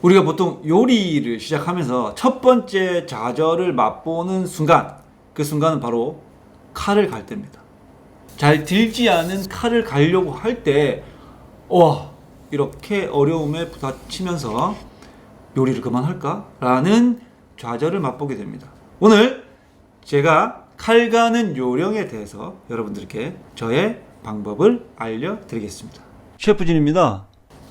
우리가 보통 요리를 시작하면서 첫 번째 좌절을 맛보는 순간, 그 순간은 바로 칼을 갈 때입니다. 잘 들지 않은 칼을 갈려고 할 때, 이렇게 어려움에 부딪히면서 요리를 그만할까? 라는 좌절을 맛보게 됩니다. 오늘 제가 칼 가는 요령에 대해서 여러분들께 저의 방법을 알려드리겠습니다. 셰프진입니다.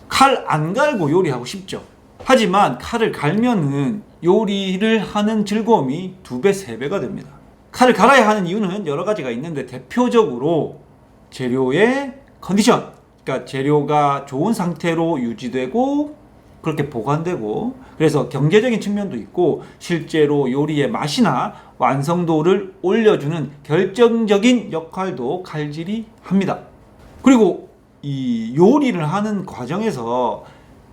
칼 안 갈고 요리하고 싶죠? 하지만 칼을 갈면은 요리를 하는 즐거움이 2배, 3배가 됩니다. 칼을 갈아야 하는 이유는 여러 가지가 있는데 대표적으로 재료의 컨디션, 그러니까 재료가 좋은 상태로 유지되고 그렇게 보관되고, 그래서 경제적인 측면도 있고 실제로 요리의 맛이나 완성도를 올려주는 결정적인 역할도 칼질이 합니다. 그리고 이 요리를 하는 과정에서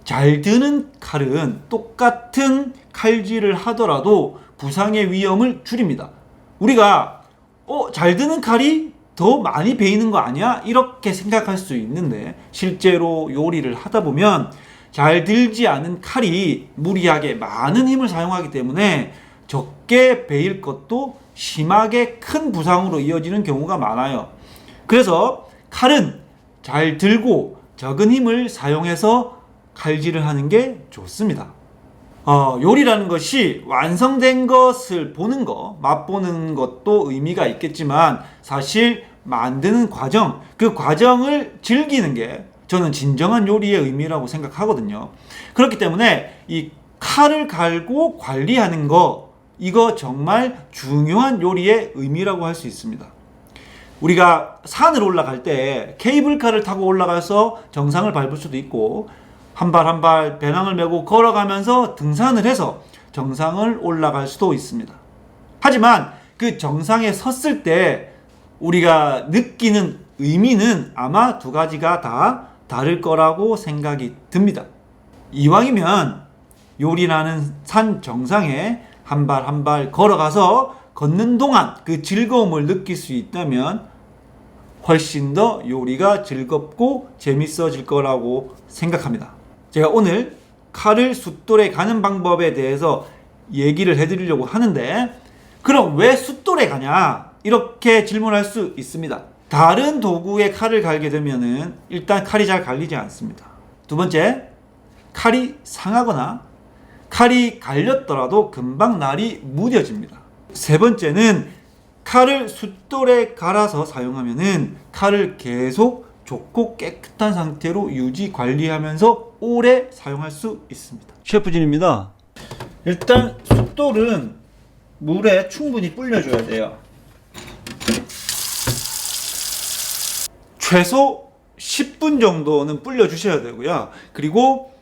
잘 드는 칼은 똑같은 칼질을 하더라도 부상의 위험을 줄입니다. 우리가 잘 드는 칼이 더 많이 베이는 거 아니야? 이렇게 생각할 수 있는데 실제로 요리를 하다 보면 잘 들지 않은 칼이 무리하게 많은 힘을 사용하기 때문에 적게 베일 것도 심하게 큰 부상으로 이어지는 경우가 많아요. 그래서 칼은 잘 들고 적은 힘을 사용해서 칼질을 하는 게 좋습니다. 요리라는 것이 완성된 것을 보는 거, 맛보는 것도 의미가 있겠지만 사실 만드는 과정, 그 과정을 즐기는 게 저는 진정한 요리의 의미라고 생각하거든요. 그렇기 때문에 이 칼을 갈고 관리하는 거, 이거 정말 중요한 요리의 의미라고 할 수 있습니다. 우리가 산을 올라갈 때 케이블카를 타고 올라가서 정상을 밟을 수도 있고 한 발 한 발 배낭을 메고 걸어가면서 등산을 해서 정상을 올라갈 수도 있습니다. 하지만 그 정상에 섰을 때 우리가 느끼는 의미는 아마 2가지가 다 다를 거라고 생각이 듭니다. 이왕이면 요리라는 산 정상에 한 발 한 발 걸어가서 걷는 동안 그 즐거움을 느낄 수 있다면 훨씬 더 요리가 즐겁고 재밌어질 거라고 생각합니다. 제가 오늘 칼을 숫돌에 가는 방법에 대해서 얘기를 해드리려고 하는데, 그럼 왜 숫돌에 가냐? 이렇게 질문할 수 있습니다. 다른 도구에 칼을 갈게 되면은 일단 칼이 잘 갈리지 않습니다. 2번째, 칼이 상하거나 칼이 갈렸더라도 금방 날이 무뎌집니다. 3번째는 칼을 숫돌에 갈아서 사용하면은 칼을 계속 좋고 깨끗한 상태로 유지 관리하면서 오래 사용할 수 있습니다. 셰프진입니다. 일단 숫돌은 물에 충분히 불려줘야 돼요. 최소 10분 정도는 불려주셔야 되고요. 그리고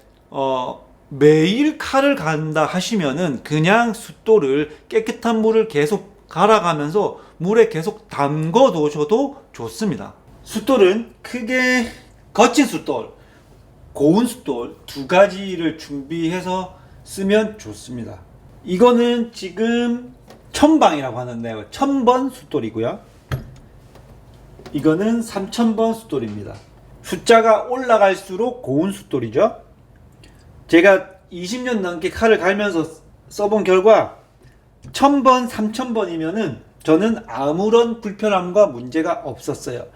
매일 칼을 간다 하시면은 그냥 숫돌을 깨끗한 물을 계속 갈아가면서 물에 계속 담궈 놓으셔도 좋습니다. 숫돌은 크게 거친 숫돌, 고운 숫돌 2가지를 준비해서 쓰면 좋습니다. 이거는 지금 1000방이라고 하는데요. 1000번 숫돌이고요. 이거는 3000번 숫돌입니다. 숫자가 올라갈수록 고운 숫돌이죠. 제가 20년 넘게 칼을 갈면서 써본 결과 1000번, 3000번이면은 저는 아무런 불편함과 문제가 없었어요.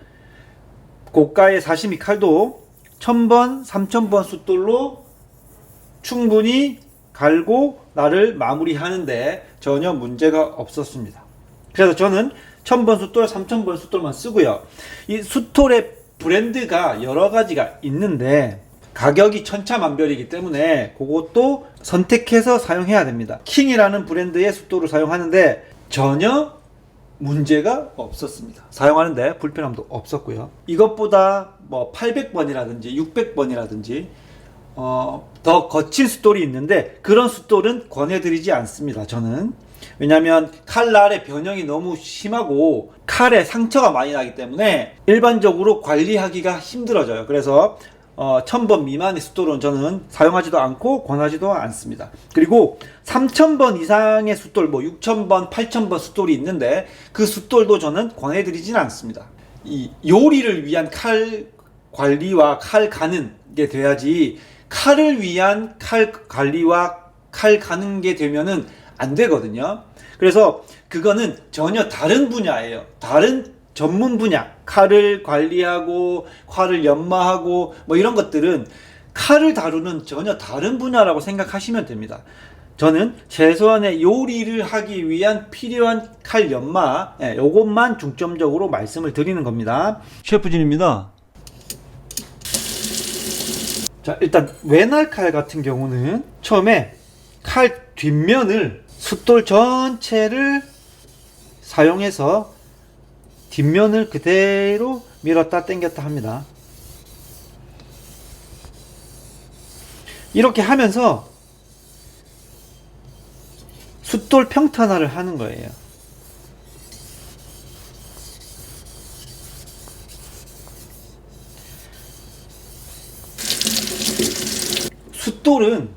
고가의 사시미 칼도 1000번, 3000번 숫돌로 충분히 갈고 나를 마무리하는데 전혀 문제가 없었습니다. 그래서 저는 1000번 숫돌, 3000번 숫돌만 쓰고요. 이 숫돌의 브랜드가 여러 가지가 있는데 가격이 천차만별이기 때문에 그것도 선택해서 사용해야 됩니다. 킹이라는 브랜드의 숫돌을 사용하는데 전혀 문제가 없었습니다. 사용하는데 불편함도 없었고요. 이것보다 800번이라든지 600번이라든지 더 거친 숫돌이 있는데 그런 숫돌은 권해드리지 않습니다. 저는. 왜냐하면 칼날의 변형이 너무 심하고 칼에 상처가 많이 나기 때문에 일반적으로 관리하기가 힘들어져요. 그래서 1000번 미만의 숫돌은 저는 사용하지도 않고 권하지도 않습니다. 그리고 3000번 이상의 숫돌, 6000번, 8000번 숫돌이 있는데 그 숫돌도 저는 권해드리지는 않습니다. 이 요리를 위한 칼 관리와 칼 가는 게 돼야지 칼을 위한 칼 관리와 칼 가는 게 되면은 안 되거든요. 그래서 그거는 전혀 다른 분야예요. 다른 전문 분야. 칼을 관리하고 칼을 연마하고 뭐 이런 것들은 칼을 다루는 전혀 다른 분야라고 생각하시면 됩니다. 저는 최소한의 요리를 하기 위한 필요한 칼 연마, 요것만 중점적으로 말씀을 드리는 겁니다. 셰프진입니다. 자, 일단 외날 칼 같은 경우는 처음에 칼 뒷면을 숫돌 전체를 사용해서 뒷면을 그대로 밀었다 당겼다 합니다. 이렇게 하면서 숫돌 평탄화를 하는 거예요. 숫돌은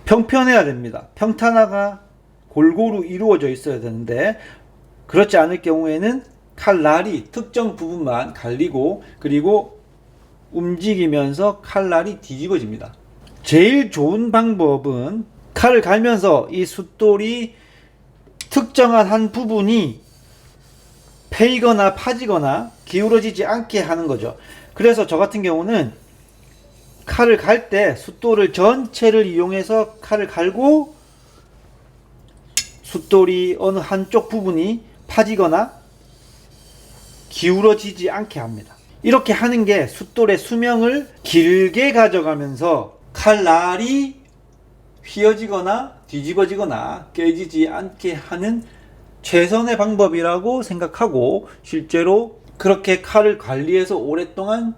평편해야 됩니다. 평탄화가 골고루 이루어져 있어야 되는데 그렇지 않을 경우에는 칼날이 특정 부분만 갈리고 그리고 움직이면서 칼날이 뒤집어집니다. 제일 좋은 방법은 칼을 갈면서 이 숫돌이 특정한 한 부분이 패이거나 파지거나 기울어지지 않게 하는 거죠. 그래서 저 같은 경우는 칼을 갈 때 숫돌을 전체를 이용해서 칼을 갈고 숫돌이 어느 한쪽 부분이 파지거나 기울어지지 않게 합니다. 이렇게 하는 게 숫돌의 수명을 길게 가져가면서 칼날이 휘어지거나 뒤집어지거나 깨지지 않게 하는 최선의 방법이라고 생각하고 실제로 그렇게 칼을 관리해서 오랫동안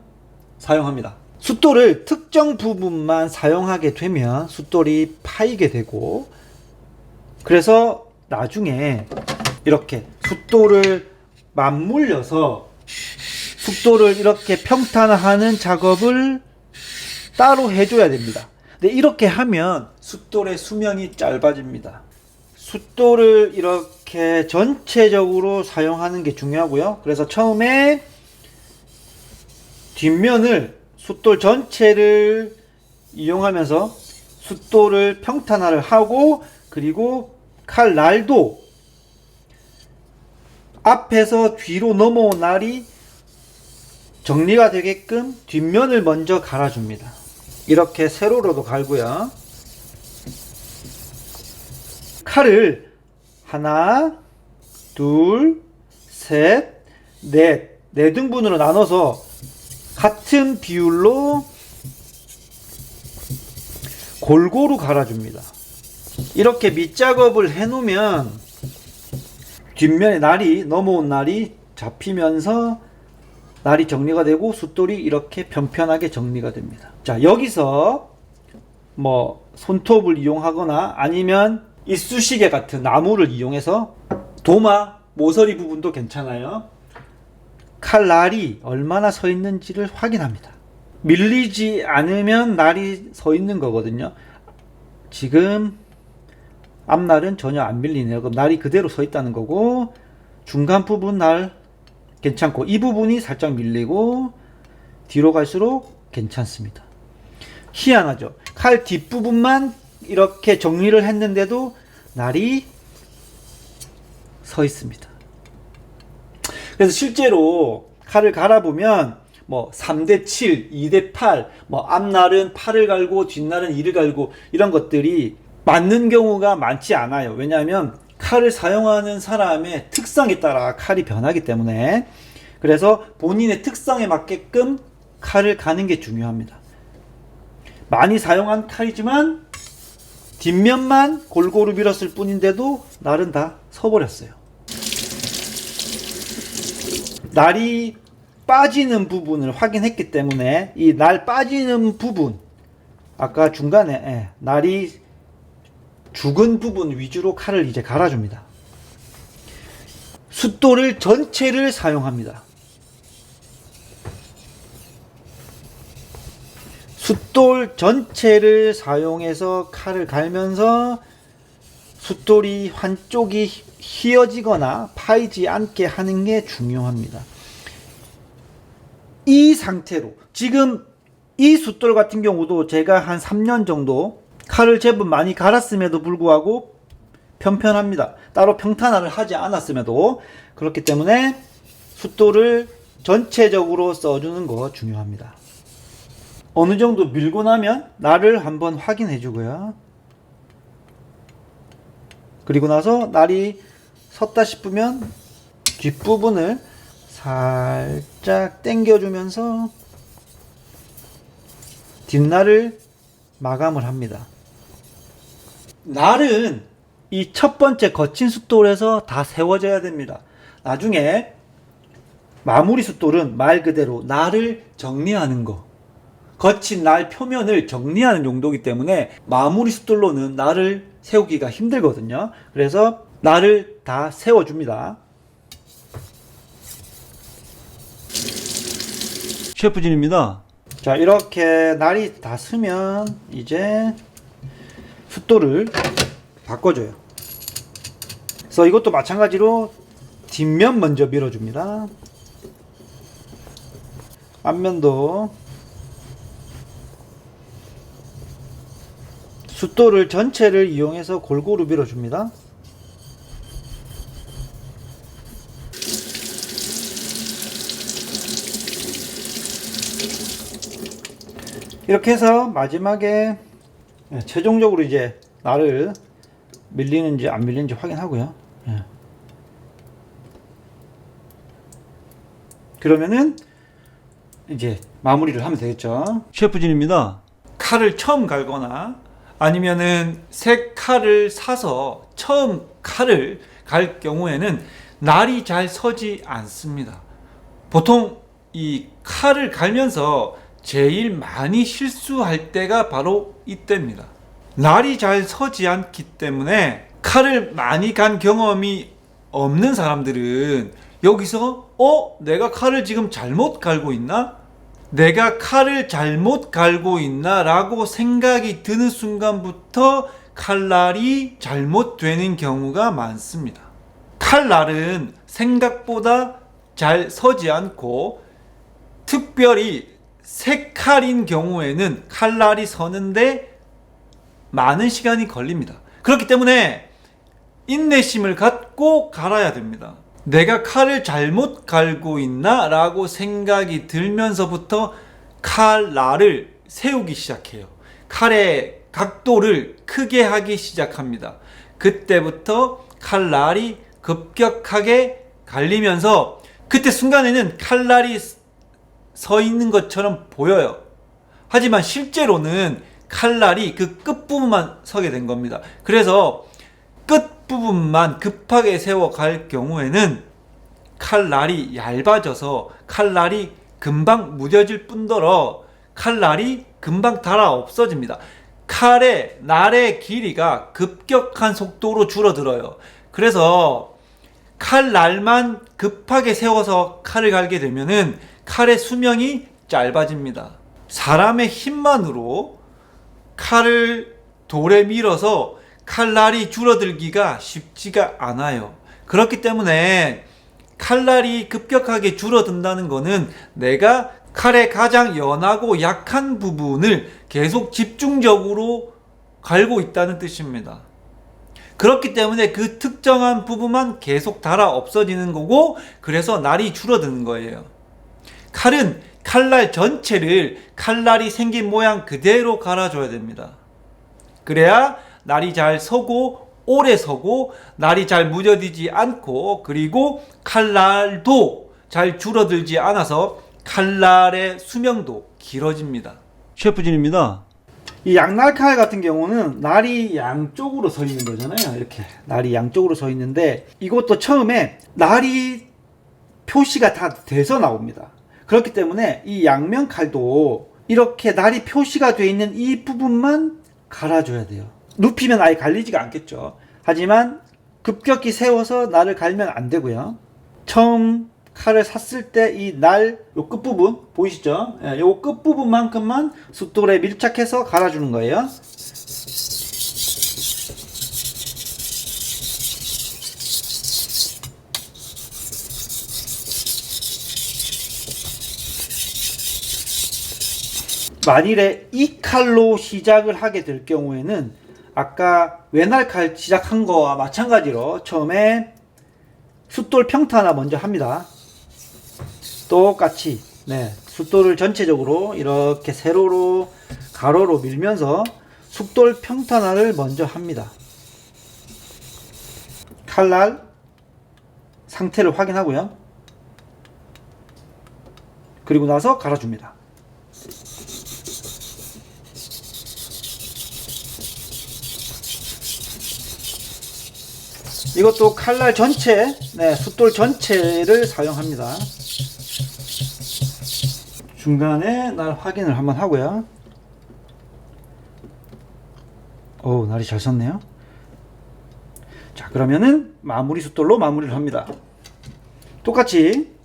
사용합니다. 숫돌을 특정 부분만 사용하게 되면 숫돌이 파이게 되고 그래서 나중에 이렇게 숫돌을 맞물려서 숫돌을 이렇게 평탄화하는 작업을 따로 해줘야 됩니다. 근데 이렇게 하면 숫돌의 수명이 짧아집니다. 숫돌을 이렇게 전체적으로 사용하는 게 중요하고요. 그래서 처음에 뒷면을 숫돌 전체를 이용하면서 숫돌을 평탄화를 하고 그리고 칼날도 앞에서 뒤로 넘어온 날이 정리가 되게끔 뒷면을 먼저 갈아줍니다. 이렇게 세로로도 갈고요. 칼을 하나, 둘, 셋, 넷, 네 등분으로 나눠서 같은 비율로 골고루 갈아줍니다. 이렇게 밑작업을 해놓으면 뒷면에 날이 넘어온 날이 잡히면서 날이 정리가 되고 숫돌이 이렇게 편편하게 정리가 됩니다. 자, 여기서 뭐 손톱을 이용하거나 아니면 이쑤시개 같은 나무를 이용해서 도마, 모서리 부분도 괜찮아요. 칼날이 얼마나 서 있는지를 확인합니다. 밀리지 않으면 날이 서 있는 거거든요. 지금 앞날은 전혀 안 밀리네요. 그럼 날이 그대로 서 있다는 거고 중간 부분 날 괜찮고 이 부분이 살짝 밀리고 뒤로 갈수록 괜찮습니다. 희한하죠. 칼 뒷부분만 이렇게 정리를 했는데도 날이 서 있습니다. 그래서 실제로 칼을 갈아보면 뭐 3대7, 2대8, 뭐 앞날은 8을 갈고 뒷날은 2를 갈고 이런 것들이 맞는 경우가 많지 않아요. 왜냐하면 칼을 사용하는 사람의 특성에 따라 칼이 변하기 때문에 그래서 본인의 특성에 맞게끔 칼을 가는 게 중요합니다. 많이 사용한 칼이지만 뒷면만 골고루 밀었을 뿐인데도 날은 다 서버렸어요. 날이 빠지는 부분을 확인했기 때문에 이 날 빠지는 부분 아까 중간에 날이 죽은 부분 위주로 칼을 이제 갈아줍니다. 숫돌을 전체를 사용합니다. 숫돌 전체를 사용해서 칼을 갈면서 숫돌이 한쪽이 휘어지거나 파이지 않게 하는 게 중요합니다. 이 상태로 지금 이 숫돌 같은 경우도 제가 한 3년 정도 칼을 제법 많이 갈았음에도 불구하고 편편합니다. 따로 평탄화를 하지 않았음에도. 그렇기 때문에 숫돌을 전체적으로 써주는 거 중요합니다. 어느 정도 밀고 나면 날을 한번 확인해 주고요. 그리고 나서 날이 섰다 싶으면 뒷부분을 살짝 당겨주면서 뒷날을 마감을 합니다. 날은 이 첫 번째 거친 숫돌에서 다 세워져야 됩니다. 나중에 마무리 숫돌은 말 그대로 날을 정리하는 거, 거친 날 표면을 정리하는 용도이기 때문에 마무리 숫돌로는 날을 세우기가 힘들거든요. 그래서 날을 다 세워줍니다. 셰프진입니다. 자, 이렇게 날이 다 쓰면 이제 숫돌을 바꿔줘요. 그래서 이것도 마찬가지로 뒷면 먼저 밀어줍니다. 앞면도 숫돌을 전체를 이용해서 골고루 밀어줍니다. 이렇게 해서 마지막에 최종적으로 이제 날을 밀리는지 안 밀리는지 확인하고요. 그러면은 이제 마무리를 하면 되겠죠. 셰프진입니다. 칼을 처음 갈거나 아니면은 새 칼을 사서 처음 칼을 갈 경우에는 날이 잘 서지 않습니다. 보통 이 칼을 갈면서 제일 많이 실수할 때가 바로 이때입니다. 날이 잘 서지 않기 때문에 칼을 많이 간 경험이 없는 사람들은 여기서 내가 칼을 지금 잘못 갈고 있나? 내가 칼을 잘못 갈고 있나? 라고 생각이 드는 순간부터 칼날이 잘못되는 경우가 많습니다. 칼날은 생각보다 잘 서지 않고 특별히 새 칼인 경우에는 칼날이 서는데 많은 시간이 걸립니다. 그렇기 때문에 인내심을 갖고 갈아야 됩니다. 내가 칼을 잘못 갈고 있나? 라고 생각이 들면서부터 칼날을 세우기 시작해요. 칼의 각도를 크게 하기 시작합니다. 그때부터 칼날이 급격하게 갈리면서 그때 순간에는 칼날이 서 있는 것처럼 보여요. 하지만 실제로는 칼날이 그 끝부분만 서게 된 겁니다. 그래서 끝부분만 급하게 세워 갈 경우에는 칼날이 얇아져서 칼날이 금방 무뎌질 뿐더러 칼날이 금방 닳아 없어집니다. 날의 길이가 급격한 속도로 줄어들어요. 그래서 칼날만 급하게 세워서 칼을 갈게 되면은 칼의 수명이 짧아집니다. 사람의 힘만으로 칼을 돌에 밀어서 칼날이 줄어들기가 쉽지가 않아요. 그렇기 때문에 칼날이 급격하게 줄어든다는 것은 내가 칼의 가장 연하고 약한 부분을 계속 집중적으로 갈고 있다는 뜻입니다. 그렇기 때문에 그 특정한 부분만 계속 닳아 없어지는 거고, 그래서 날이 줄어드는 거예요. 칼은 칼날 전체를 칼날이 생긴 모양 그대로 갈아줘야 됩니다. 그래야 날이 잘 서고 오래 서고 날이 잘 무뎌지지 않고, 그리고 칼날도 잘 줄어들지 않아서 칼날의 수명도 길어집니다. 셰프진입니다. 이 양날칼 같은 경우는 날이 양쪽으로 서 있는 거잖아요. 이렇게 날이 양쪽으로 서 있는데 이것도 처음에 날이 표시가 다 돼서 나옵니다. 그렇기 때문에 이 양면 칼도 이렇게 날이 표시가 되어 있는 이 부분만 갈아줘야 돼요. 눕히면 아예 갈리지가 않겠죠. 하지만 급격히 세워서 날을 갈면 안 되고요. 처음 칼을 샀을 때 이 날 요 끝부분 보이시죠? 요 끝부분만큼만 숫돌에 밀착해서 갈아주는 거예요. 만일에 이 칼로 시작을 하게 될 경우에는 아까 외날 칼 시작한 거와 마찬가지로 처음에 숫돌 평탄화 먼저 합니다. 똑같이 숫돌을 전체적으로 이렇게 세로로 가로로 밀면서 숫돌 평탄화를 먼저 합니다. 칼날 상태를 확인하고요. 그리고 나서 갈아줍니다. 이것도 칼날 전체, 숫돌 전체를 사용합니다. 중간에 날 확인을 한번 하고요. 오, 날이 잘 섰네요. 자, 그러면은 마무리 숫돌로 마무리를 합니다. 똑같이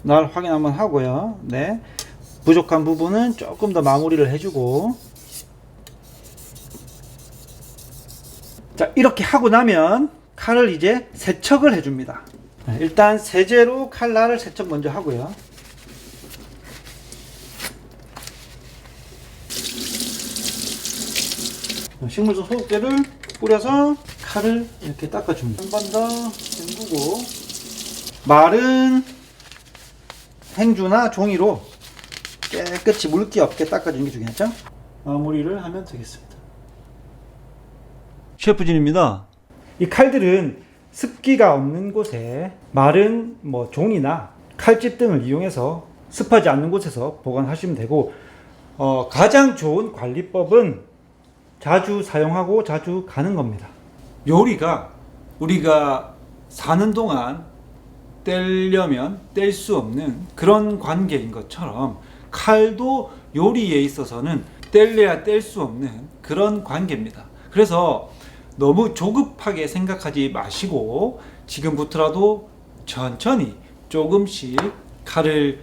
날 확인 한번 하고요. 부족한 부분은 조금 더 마무리를 해주고, 자, 이렇게 하고 나면 칼을 이제 세척을 해줍니다. 일단 세제로 칼날을 세척 먼저 하고요. 식물성 소독제를 뿌려서 칼을 이렇게 닦아줍니다. 한 번 더 헹구고, 마른 행주나 종이로 깨끗이 물기 없게 닦아주는 게 중요하죠. 마무리를 하면 되겠습니다. 셰프진입니다. 이 칼들은 습기가 없는 곳에 마른 종이나 칼집 등을 이용해서 습하지 않는 곳에서 보관하시면 되고, 가장 좋은 관리법은 자주 사용하고 자주 가는 겁니다. 요리가 우리가 사는 동안 떼려면 뗄 수 없는 그런 관계인 것처럼 칼도 요리에 있어서는 뗄래야 뗄 수 없는 그런 관계입니다. 그래서 너무 조급하게 생각하지 마시고 지금부터라도 천천히 조금씩 칼을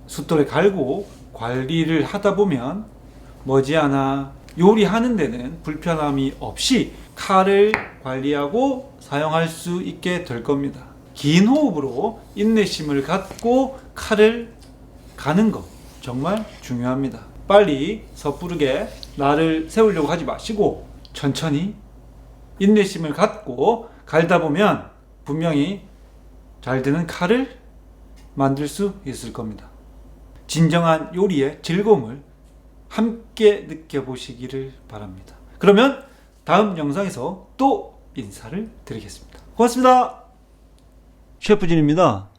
숫돌에 갈고 관리를 하다 보면 머지않아 요리하는 데는 불편함이 없이 칼을 관리하고 사용할 수 있게 될 겁니다. 긴 호흡으로 인내심을 갖고 칼을 가는 것 정말 중요합니다. 빨리 섣부르게 날을 세우려고 하지 마시고 천천히 인내심을 갖고 갈다 보면 분명히 잘 되는 칼을 만들 수 있을 겁니다. 진정한 요리의 즐거움을 함께 느껴보시기를 바랍니다. 그러면 다음 영상에서 또 인사를 드리겠습니다. 고맙습니다. 셰프진입니다.